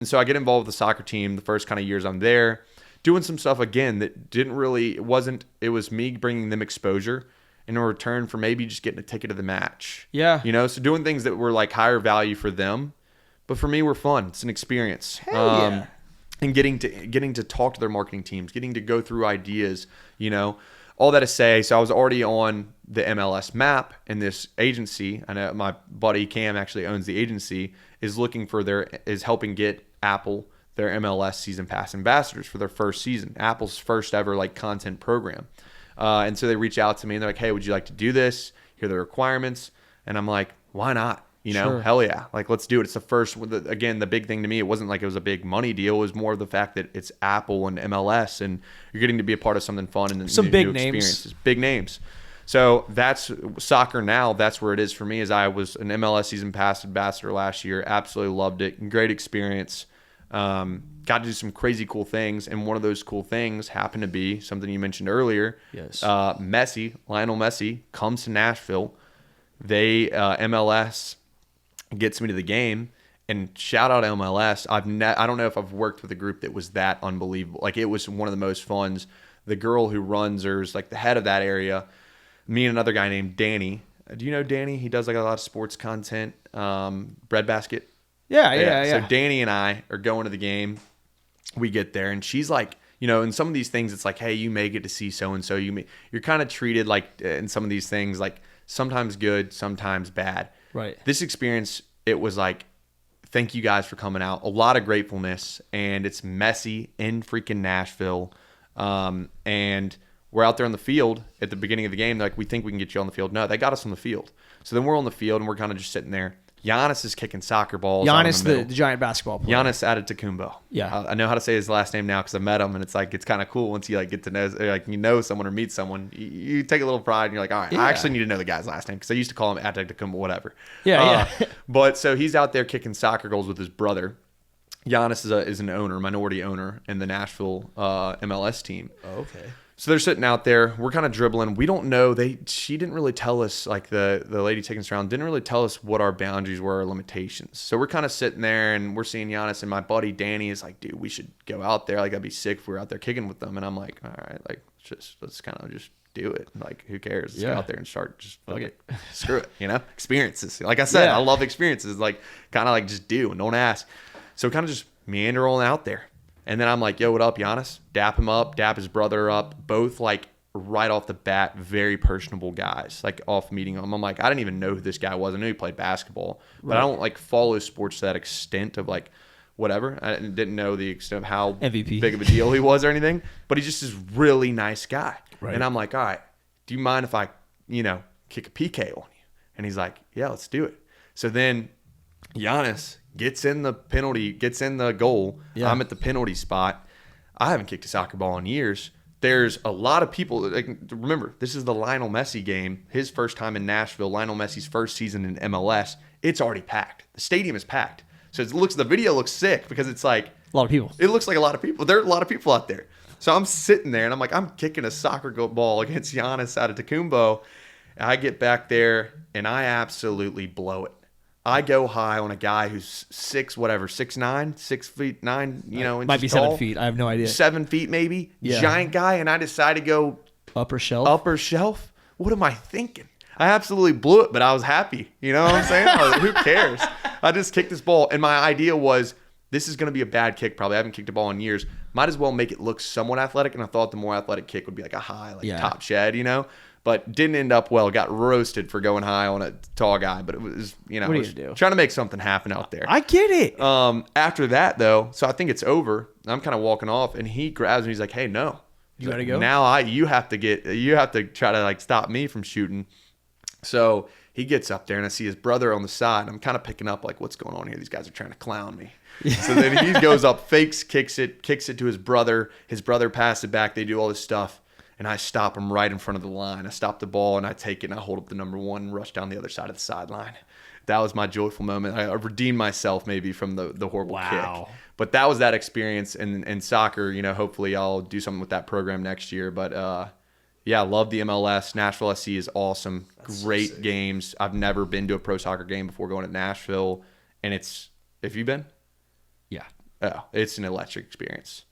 And so I get involved with the soccer team the first kind of years I'm there, doing some stuff again that it was me bringing them exposure in return for maybe just getting a ticket to the match. Yeah. So doing things that were like higher value for them, but for me were fun. It's an experience. Hell yeah. And getting to talk to their marketing teams, getting to go through ideas, all that to say. So I was already on the MLS map, and this agency, I know my buddy Cam actually owns the agency, is helping get Apple their MLS season pass ambassadors for their first season, Apple's first ever like content program. And so they reach out to me and they're like, hey, would you like to do this? Here are the requirements. And I'm like, why not? Sure. Hell yeah. Like, let's do it. It's the first, again, the big thing to me, it wasn't like it was a big money deal. It was more of the fact that it's Apple and MLS and you're getting to be a part of something fun and some big new names. Experiences. Big names. So that's soccer now. That's where it is for me, as I was an MLS season pass ambassador last year. Absolutely loved it. Great experience. Got to do some crazy cool things. And one of those cool things happened to be something you mentioned earlier. Yes. Lionel Messi comes to Nashville. MLS gets me to the game, and shout out MLS. I don't know if I've worked with a group that was that unbelievable. Like, it was one of the most funs. The girl who runs or is like the head of that area, me and another guy named Danny. Do you know Danny? He does like a lot of sports content, Breadbasket. Yeah. So Danny and I are going to the game. We get there, and she's like, in some of these things, it's like, hey, you may get to see so-and-so. You're kind of treated like, in some of these things, like sometimes good, sometimes bad. Right. This experience, it was like, thank you guys for coming out. A lot of gratefulness, and it's Messi in freaking Nashville. And we're out there on the field at the beginning of the game. They're like, we think we can get you on the field. No, they got us on the field. So then we're on the field, and we're kind of just sitting there. Giannis is kicking soccer balls. Giannis, the giant basketball player. Giannis Antetokounmpo. Yeah. I know how to say his last name now because I met him, and it's kind of cool once you like get to know someone or meet someone. You take a little pride, and you're like, all right, I actually need to know the guy's last name because I used to call him Antetokounmpo, whatever. Yeah. But so he's out there kicking soccer goals with his brother. Giannis is an owner, minority owner in the Nashville MLS team. Oh, okay. So they're sitting out there. We're kind of dribbling. We don't know. She didn't really tell us, like the lady taking us around, didn't really tell us what our boundaries were or limitations. So we're kind of sitting there, and we're seeing Giannis, and my buddy Danny is like, dude, we should go out there. Like, that'd be sick if we were out there kicking with them. And I'm like, all right, like, let's kind of just do it. Like, who cares? Let's go out there and start just fuck it. Screw it, experiences. Like I said, I love experiences. Like, kind of like just do and don't ask. So kind of just meander on out there. And then I'm like, yo, what up, Giannis? Dap him up, dap his brother up. Both, like, right off the bat, very personable guys, like, off meeting them. I'm like, I didn't even know who this guy was. I knew he played basketball. But I don't, like, follow sports to that extent of, like, whatever. I didn't know the extent of how MVP. big of a deal he was or anything. But he's just this really nice guy. Right. And I'm like, all right, do you mind if I, kick a PK on you? And he's like, yeah, let's do it. So then Giannis gets in the goal. Yeah. I'm at the penalty spot. I haven't kicked a soccer ball in years. There's a lot of people. Like, remember, this is the Lionel Messi game. His first time in Nashville. Lionel Messi's first season in MLS. It's already packed. The stadium is packed. So the video looks sick because it's like a lot of people. It looks like a lot of people. There are a lot of people out there. So I'm sitting there, and I'm like, I'm kicking a soccer ball against Giannis Antetokounmpo. I get back there, and I absolutely blow it. I go high on a guy who's 6'9", 6 feet 9, inches might be tall. 7 feet. I have no idea. 7 feet maybe. Yeah. Giant guy, and I decide to go upper shelf. What am I thinking? I absolutely blew it, but I was happy. You know what I'm saying? I was like, who cares? I just kicked this ball, and my idea was, this is going to be a bad kick probably. I haven't kicked a ball in years. Might as well make it look somewhat athletic, and I thought the more athletic kick would be like a high, top shed, But didn't end up well. Got roasted for going high on a tall guy. But it was, what do you do? Trying to make something happen out there. I get it. After that, though, so I think it's over. I'm kind of walking off, and he grabs me. He's like, hey, no. You got to go? Now you have to try to, like, stop me from shooting. So he gets up there, and I see his brother on the side. I'm kind of picking up, like, what's going on here? These guys are trying to clown me. So then he goes up, fakes, kicks it to his brother. His brother passes it back. They do all this stuff. And I stop him right in front of the line. I stop the ball, and I take it, and I hold up the number 1 and rush down the other side of the sideline. That was my joyful moment. I redeemed myself maybe from the horrible kick. But that was that experience in soccer. Hopefully I'll do something with that program next year. But, I love the MLS. Nashville SC is awesome. That's great so games. I've never been to a pro soccer game before going to Nashville. And have you been? Yeah. Oh, it's an electric experience.